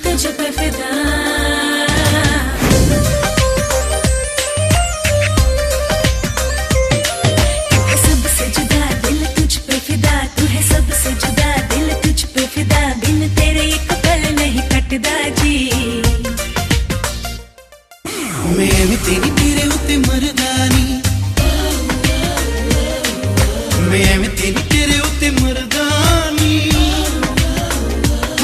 तुझ पे फिदा। तू है सबसे जुदा दिल तुझ पे फिदा, तू है सबसे जुदा दिल तुझ पे फिदा, बिन तेरे एक पल नहीं कटदा जी। मैं भी तेरी